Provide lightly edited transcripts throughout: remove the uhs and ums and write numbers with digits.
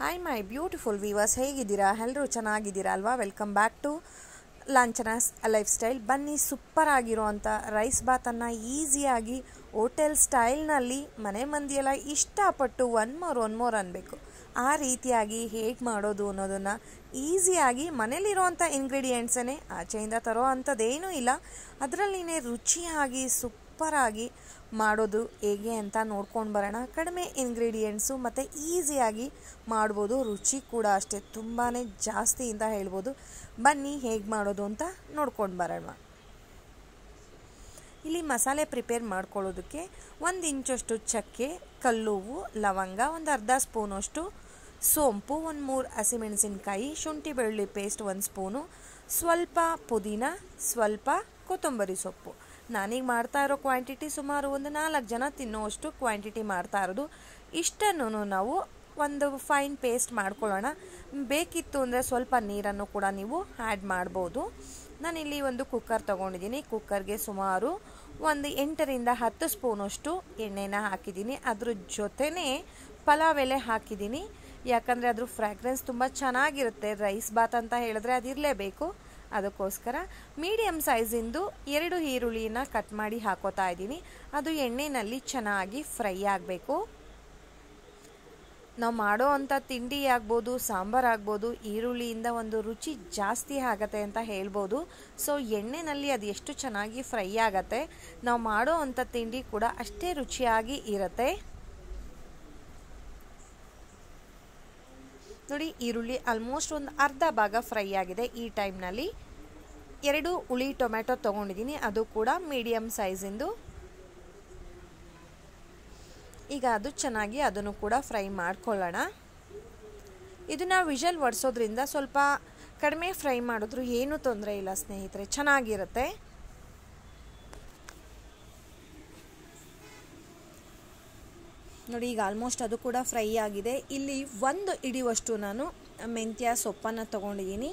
Hi my beautiful viewers, ಹೇಗಿದ್ದೀರಾ? ಎಲ್ಲರೂ ಚೆನ್ನಾಗಿದ್ದೀರಾ ಅಲ್ವಾ? Welcome back to Lanchana's lifestyle. ಬನ್ನಿ, ಸೂಪರ್ ಆಗಿರೋವಂಥ ರೈಸ್ ಬಾತನ್ನು ಈಸಿಯಾಗಿ ಹೋಟೆಲ್ ಸ್ಟೈಲ್ನಲ್ಲಿ ಮನೆ ಮಂದಿಯೆಲ್ಲ ಇಷ್ಟಪಟ್ಟು ಒನ್ ಮೋರ್ ಅನ್ನಬೇಕು, ಆ ರೀತಿಯಾಗಿ ಹೇಗೆ ಮಾಡೋದು ಅನ್ನೋದನ್ನು ಈಸಿಯಾಗಿ ಮನೇಲಿರೋವಂಥ ಇಂಗ್ರೀಡಿಯೆಂಟ್ಸನ್ನೇ ಆಚೆಯಿಂದ ತರೋ ಅಂಥದ್ದೇನೂ ಇಲ್ಲ, ಅದರಲ್ಲಿನೇ ರುಚಿಯಾಗಿ ಸೂಪರಾಗಿ ಮಾಡೋದು ಹೇಗೆ ಅಂತ ನೋಡ್ಕೊಂಡು ಬರೋಣ. ಕಡಿಮೆ ಇಂಗ್ರೀಡಿಯೆಂಟ್ಸು ಮತ್ತು ಈಸಿಯಾಗಿ ಮಾಡ್ಬೋದು, ರುಚಿ ಕೂಡ ಅಷ್ಟೇ ತುಂಬಾ ಜಾಸ್ತಿ ಅಂತ ಹೇಳ್ಬೋದು. ಬನ್ನಿ ಹೇಗೆ ಮಾಡೋದು ಅಂತ ನೋಡ್ಕೊಂಡು ಬರೋಣ. ಇಲ್ಲಿ ಮಸಾಲೆ ಪ್ರಿಪೇರ್ ಮಾಡ್ಕೊಳ್ಳೋದಕ್ಕೆ 1 ಇಂಚಷ್ಟು ಚಕ್ಕೆ, ಕಲ್ಲುವು, ಲವಂಗ, ಒಂದು ಅರ್ಧ ಸ್ಪೂನಷ್ಟು ಸೋಂಪು, 3 ಹಸಿಮೆಣಸಿನ್ಕಾಯಿ, ಶುಂಠಿ ಬೆಳ್ಳುಳ್ಳಿ ಪೇಸ್ಟ್ 1 ಸ್ಪೂನು, ಸ್ವಲ್ಪ ಪುದೀನ, ಸ್ವಲ್ಪ ಕೊತ್ತಂಬರಿ ಸೊಪ್ಪು. ನಾನೀಗ ಮಾಡ್ತಾ ಇರೋ ಕ್ವಾಂಟಿಟಿ ಸುಮಾರು ಒಂದು 4 ಜನ ತಿನ್ನೋವಷ್ಟು ಕ್ವಾಂಟಿಟಿ ಮಾಡ್ತಾ ಇರೋದು. ಇಷ್ಟನ್ನು ನಾವು ಒಂದು ಫೈನ್ ಪೇಸ್ಟ್ ಮಾಡ್ಕೊಳ್ಳೋಣ. ಬೇಕಿತ್ತು ಅಂದರೆ ಸ್ವಲ್ಪ ನೀರನ್ನು ಕೂಡ ನೀವು ಆ್ಯಡ್ ಮಾಡ್ಬೋದು. ನಾನಿಲ್ಲಿ ಒಂದು ಕುಕ್ಕರ್ ತೊಗೊಂಡಿದ್ದೀನಿ. ಕುಕ್ಕರ್ಗೆ ಸುಮಾರು ಒಂದು 8ರಿಂದ 10 ಸ್ಪೂನಷ್ಟು ಎಣ್ಣೆನ ಹಾಕಿದ್ದೀನಿ. ಅದ್ರ ಜೊತೆನೇ ಪಲಾವ್ ಎಲೆ ಹಾಕಿದ್ದೀನಿ, ಯಾಕಂದರೆ ಅದ್ರ ಫ್ರ್ಯಾಗ್ರೆನ್ಸ್ ತುಂಬ ಚೆನ್ನಾಗಿರುತ್ತೆ. ರೈಸ್ ಬಾತ್ ಅಂತ ಹೇಳಿದ್ರೆ ಅದಿರಲೇಬೇಕು. ಅದಕ್ಕೋಸ್ಕರ ಮೀಡಿಯಮ್ ಸೈಜಿಂದು 2 ಈರುಳ್ಳಿನ ಕಟ್ ಮಾಡಿ ಹಾಕೋತಾ ಇದ್ದೀನಿ. ಅದು ಎಣ್ಣೆಯಲ್ಲಿ ಚೆನ್ನಾಗಿ ಫ್ರೈ ಆಗಬೇಕು. ನಾವು ಮಾಡೋ ಅಂಥ ತಿಂಡಿ ಆಗ್ಬೋದು, ಸಾಂಬಾರು ಆಗ್ಬೋದು, ಈರುಳ್ಳಿಯಿಂದ ಒಂದು ರುಚಿ ಜಾಸ್ತಿ ಆಗತ್ತೆ ಅಂತ ಹೇಳ್ಬೋದು. ಸೊ ಎಣ್ಣೆಯಲ್ಲಿ ಅದು ಎಷ್ಟು ಚೆನ್ನಾಗಿ ಫ್ರೈ ಆಗತ್ತೆ, ನಾವು ಮಾಡೋ ಅಂಥ ತಿಂಡಿ ಕೂಡ ಅಷ್ಟೇ ರುಚಿಯಾಗಿ ಇರುತ್ತೆ. ನೋಡಿ, ಈರುಳ್ಳಿ ಆಲ್ಮೋಸ್ಟ್ ಒಂದು ಅರ್ಧ ಭಾಗ ಫ್ರೈ ಆಗಿದೆ. ಈ ಟೈಮ್ನಲ್ಲಿ 2 ಹುಳಿ ಟೊಮೆಟೊ ತೊಗೊಂಡಿದ್ದೀನಿ, ಅದು ಕೂಡ ಮೀಡಿಯಮ್ ಸೈಜಿಂದು. ಈಗ ಅದು ಚೆನ್ನಾಗಿ ಅದನ್ನು ಕೂಡ ಫ್ರೈ ಮಾಡ್ಕೊಳ್ಳೋಣ. ಇದನ್ನು ವಿಷಲ್ ಒಡಿಸೋದ್ರಿಂದ ಸ್ವಲ್ಪ ಕಡಿಮೆ ಫ್ರೈ ಮಾಡಿದ್ರು ಏನೂ ತೊಂದರೆ ಇಲ್ಲ ಸ್ನೇಹಿತರೆ, ಚೆನ್ನಾಗಿರುತ್ತೆ. ನೋಡಿ, ಈಗ ಆಲ್ಮೋಸ್ಟ್ ಅದು ಕೂಡ ಫ್ರೈ ಆಗಿದೆ. ಇಲ್ಲಿ 1 ಹಿಡಿಯುವಷ್ಟು ನಾನು ಮೆಂತ್ಯ ಸೊಪ್ಪನ್ನು ತೊಗೊಂಡಿದ್ದೀನಿ.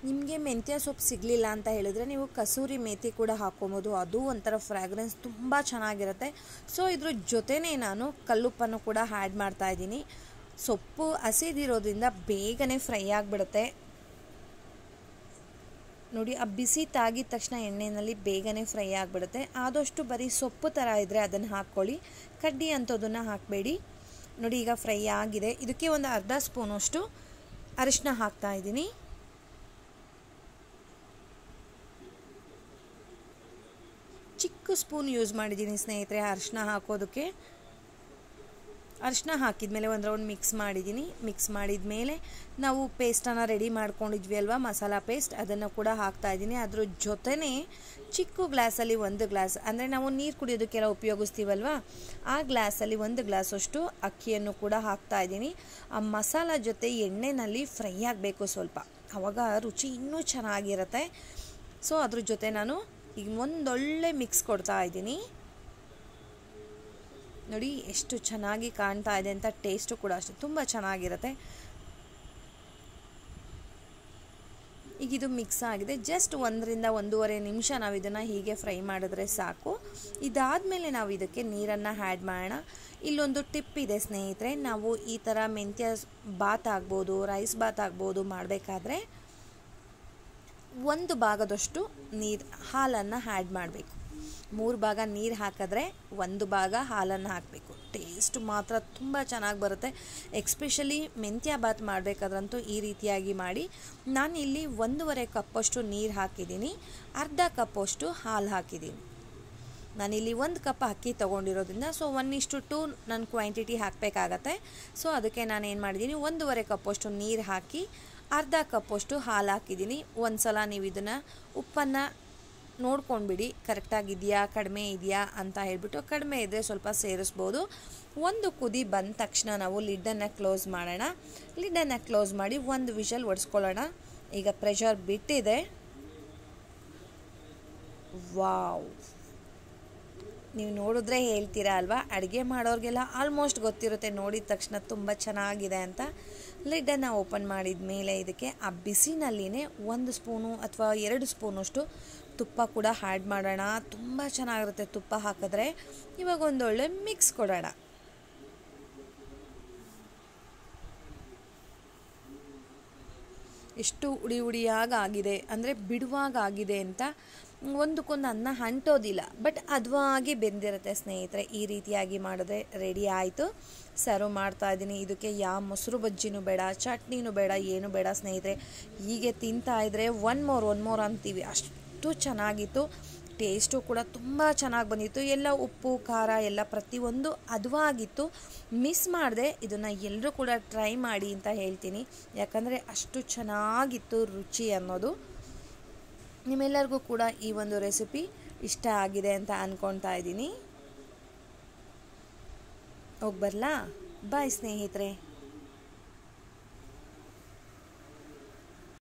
ನಿಮಗೆ ಮೆಂತ್ಯ ಸೊಪ್ಪು ಸಿಗಲಿಲ್ಲ ಅಂತ ಹೇಳಿದ್ರೆ ನೀವು ಕಸೂರಿ ಮೇಥಿ ಕೂಡ ಹಾಕ್ಕೊಬೋದು, ಅದು ಒಂಥರ ಫ್ರ್ಯಾಗ್ರೆನ್ಸ್ ತುಂಬ ಚೆನ್ನಾಗಿರುತ್ತೆ. ಸೊ ಇದ್ರ ಜೊತೆನೇ ನಾನು ಕಲ್ಲುಪ್ಪನ್ನು ಕೂಡ ಆ್ಯಡ್ ಮಾಡ್ತಾ ಇದ್ದೀನಿ. ಸೊಪ್ಪು ಹಸಿದಿರೋದ್ರಿಂದ ಬೇಗನೆ ಫ್ರೈ ಆಗಿಬಿಡುತ್ತೆ. ನೋಡಿ, ಆ ಬಿಸಿ ತಾಗಿದ ತಕ್ಷಣ ಎಣ್ಣೆಯಲ್ಲಿ ಬೇಗನೆ ಫ್ರೈ ಆಗಿಬಿಡುತ್ತೆ. ಆದಷ್ಟು ಬರೀ ಸೊಪ್ಪು ಥರ ಇದ್ದರೆ ಅದನ್ನು ಹಾಕ್ಕೊಳ್ಳಿ, ಕಡ್ಡಿ ಅಂಥದ್ದನ್ನು ಹಾಕಬೇಡಿ. ನೋಡಿ, ಈಗ ಫ್ರೈ ಆಗಿದೆ. ಇದಕ್ಕೆ ಒಂದು ಅರ್ಧ ಸ್ಪೂನಷ್ಟು ಅರಿಶಿನ ಹಾಕ್ತಾ ಇದ್ದೀನಿ. ಚಿಕ್ಕ ಸ್ಪೂನ್ ಯೂಸ್ ಮಾಡಿದ್ದೀನಿ ಸ್ನೇಹಿತರೆ ಅರಿಶಿನ ಹಾಕೋದಕ್ಕೆ. ಅರಿಶಿನ ಹಾಕಿದ್ಮೇಲೆ ಒಂದು ರೌಂಡ್ ಮಿಕ್ಸ್ ಮಾಡಿದ್ದೀನಿ. ಮಿಕ್ಸ್ ಮಾಡಿದ ಮೇಲೆ ನಾವು ಪೇಸ್ಟನ್ನು ರೆಡಿ ಮಾಡ್ಕೊಂಡಿದ್ವಿ ಅಲ್ವಾ, ಮಸಾಲ ಪೇಸ್ಟ್, ಅದನ್ನು ಕೂಡ ಹಾಕ್ತಾ ಇದ್ದೀನಿ. ಅದ್ರ ಜೊತೆನೇ ಚಿಕ್ಕ ಗ್ಲಾಸಲ್ಲಿ 1 ಗ್ಲಾಸ್, ಅಂದರೆ ನಾವು ನೀರು ಕುಡಿಯೋದಕ್ಕೆಲ್ಲ ಉಪಯೋಗಿಸ್ತೀವಲ್ವ, ಆ ಗ್ಲಾಸಲ್ಲಿ 1 ಗ್ಲಾಸಷ್ಟು ಅಕ್ಕಿಯನ್ನು ಕೂಡ ಹಾಕ್ತಾ ಇದ್ದೀನಿ. ಆ ಮಸಾಲ ಜೊತೆ ಎಣ್ಣೆಯಲ್ಲಿ ಫ್ರೈ ಆಗಬೇಕು ಸ್ವಲ್ಪ, ಆವಾಗ ರುಚಿ ಇನ್ನೂ ಚೆನ್ನಾಗಿರುತ್ತೆ. ಸೊ ಅದ್ರ ಜೊತೆ ನಾನು ಈಗ ಒಂದೊಳ್ಳೆ ಮಿಕ್ಸ್ ಕೊಡ್ತಾ ಇದ್ದೀನಿ. ನೋಡಿ ಎಷ್ಟು ಚೆನ್ನಾಗಿ ಕಾಣ್ತಾ ಇದೆ ಅಂತ, ಟೇಸ್ಟು ಕೂಡ ಅಷ್ಟೇ ತುಂಬ ಚೆನ್ನಾಗಿರುತ್ತೆ. ಈಗ ಇದು ಮಿಕ್ಸ್ ಆಗಿದೆ. ಜಸ್ಟ್ 1ರಿಂದ 1.5 ನಿಮಿಷ ನಾವು ಇದನ್ನು ಹೀಗೆ ಫ್ರೈ ಮಾಡಿದ್ರೆ ಸಾಕು. ಇದಾದಮೇಲೆ ನಾವು ಇದಕ್ಕೆ ನೀರನ್ನು ಆ್ಯಡ್ ಮಾಡೋಣ. ಇಲ್ಲೊಂದು ಟಿಪ್ ಇದೆ ಸ್ನೇಹಿತರೆ, ನಾವು ಈ ಥರ ಮೆಂತ್ಯ ಬಾತ್ ಆಗ್ಬೋದು, ರೈಸ್ ಬಾತ್ ಆಗ್ಬೋದು ಮಾಡಬೇಕಾದ್ರೆ 1 ಭಾಗದಷ್ಟು ಹಾಲನ್ನು ಆ್ಯಡ್ ಮಾಡಬೇಕು. 3 ಭಾಗ ನೀರು ಹಾಕಿದ್ರೆ 1 ಭಾಗ ಹಾಲನ್ನು ಹಾಕಬೇಕು. ಟೇಸ್ಟ್ ಮಾತ್ರ ತುಂಬ ಚೆನ್ನಾಗಿ ಬರುತ್ತೆ. ಎಕ್ಸ್ಪೆಷಲಿ ಮೆಂತ್ಯ ಬಾತ್ ಮಾಡಬೇಕಾದ್ರಂತೂ ಈ ರೀತಿಯಾಗಿ ಮಾಡಿ. ನಾನಿಲ್ಲಿ 1.5 ಕಪ್ಪಷ್ಟು ನೀರು ಹಾಕಿದ್ದೀನಿ, ಅರ್ಧ ಕಪ್ಪಷ್ಟು ಹಾಲು ಹಾಕಿದ್ದೀನಿ. ನಾನಿಲ್ಲಿ 1 ಕಪ್ ಅಕ್ಕಿ ತೊಗೊಂಡಿರೋದ್ರಿಂದ ಸೊ 1:2 ನನ್ನ ಕ್ವಾಂಟಿಟಿ ಹಾಕಬೇಕಾಗತ್ತೆ. ಸೊ ಅದಕ್ಕೆ ನಾನೇನು ಮಾಡಿದ್ದೀನಿ, 1.5 ಕಪ್ಪಷ್ಟು ನೀರು ಹಾಕಿ ಅರ್ಧ ಕಪ್ಪಷ್ಟು ಹಾಲು ಹಾಕಿದ್ದೀನಿ. ಒಂದು ಸಲ ನೀವು ಇದನ್ನು ಉಪ್ಪನ್ನು ನೋಡ್ಕೊಂಡ್ಬಿಡಿ, ಕರೆಕ್ಟಾಗಿದೆಯಾ ಕಡಿಮೆ ಇದೆಯಾ ಅಂತ ಹೇಳ್ಬಿಟ್ಟು. ಕಡಿಮೆ ಇದ್ದರೆ ಸ್ವಲ್ಪ ಸೇರಿಸ್ಬೋದು. ಒಂದು ಕುದಿ ಬಂದ ತಕ್ಷಣ ನಾವು ಲಿಡ್ಡನ್ನು ಕ್ಲೋಸ್ ಮಾಡೋಣ. ಲಿಡ್ಡನ್ನು ಕ್ಲೋಸ್ ಮಾಡಿ 1 ವಿಷಲ್ ಒಡಿಸ್ಕೊಳ್ಳೋಣ. ಈಗ ಪ್ರೆಷರ್ ಬಿಟ್ಟಿದೆ. ವಾವ್, ನೀವು ನೋಡಿದ್ರೆ ಹೇಳ್ತೀರಾ ಅಲ್ವಾ, ಅಡುಗೆ ಮಾಡೋರಿಗೆಲ್ಲ ಆಲ್ಮೋಸ್ಟ್ ಗೊತ್ತಿರುತ್ತೆ ನೋಡಿದ ತಕ್ಷಣ ತುಂಬ ಚೆನ್ನಾಗಿದೆ ಅಂತ. ಲಿಡ್ಡನ್ನು ಓಪನ್ ಮಾಡಿದ ಮೇಲೆ ಇದಕ್ಕೆ ಆ ಬಿಸಿನಲ್ಲಿನೇ 1 ಸ್ಪೂನು ಅಥವಾ 2 ಸ್ಪೂನಷ್ಟು ತುಪ್ಪ ಕೂಡ ಆ್ಯಡ್ ಮಾಡೋಣ. ತುಂಬ ಚೆನ್ನಾಗಿರುತ್ತೆ ತುಪ್ಪ ಹಾಕಿದ್ರೆ. ಇವಾಗ ಒಂದೊಳ್ಳೆ ಮಿಕ್ಸ್ ಕೊಡೋಣ. ಎಷ್ಟು ಉಡಿ ಉಡಿಯಾಗಾಗಿದೆ ಅಂದರೆ ಬಿಡುವಾಗಾಗಿದೆ ಅಂತ. ಒಂದಕ್ಕೊಂದು ಅನ್ನ ಅಂಟೋದಿಲ್ಲ, ಬಟ್ ಹದವಾಗಿ ಬೆಂದಿರುತ್ತೆ ಸ್ನೇಹಿತರೆ. ಈ ರೀತಿಯಾಗಿ ಮಾಡಿದ್ರೆ ರೆಡಿ ಆಯಿತು. ಸರ್ವ್ ಮಾಡ್ತಾ ಇದ್ದೀನಿ. ಇದಕ್ಕೆ ಯಾವ ಮೊಸರು ಬಜ್ಜಿನೂ ಬೇಡ, ಚಟ್ನಿನೂ ಬೇಡ, ಏನೂ ಬೇಡ ಸ್ನೇಹಿತರೆ. ಹೀಗೆ ತಿಂತಾಯಿದ್ರೆ ಒನ್ ಮೋರ್ ಅಂತೀವಿ, ಅಷ್ಟು ಚೆನ್ನಾಗಿತ್ತು. ಟೇಸ್ಟು ಕೂಡ ತುಂಬ ಚೆನ್ನಾಗಿ ಬಂದಿತ್ತು. ಎಲ್ಲ ಉಪ್ಪು ಖಾರ ಎಲ್ಲ ಪ್ರತಿಯೊಂದು ಹದವಾಗಿತ್ತು. ಮಿಸ್ ಮಾಡಿದೆ. ಇದನ್ನು ಎಲ್ಲರೂ ಕೂಡ ಟ್ರೈ ಮಾಡಿ ಅಂತ ಹೇಳ್ತೀನಿ, ಯಾಕಂದರೆ ಅಷ್ಟು ಚೆನ್ನಾಗಿತ್ತು ರುಚಿ ಅನ್ನೋದು. ನಿಮ್ಮೆಲ್ಲರಿಗೂ ಕೂಡ ಈ ಒಂದು ರೆಸಿಪಿ ಇಷ್ಟ ಆಗಿದೆ ಅಂತ ಅಂದ್ಕೊಳ್ತಾ ಇದ್ದೀನಿ. ಹೋಗಿ ಬರಲಾ? ಬಾಯ್ ಸ್ನೇಹಿತರೆ.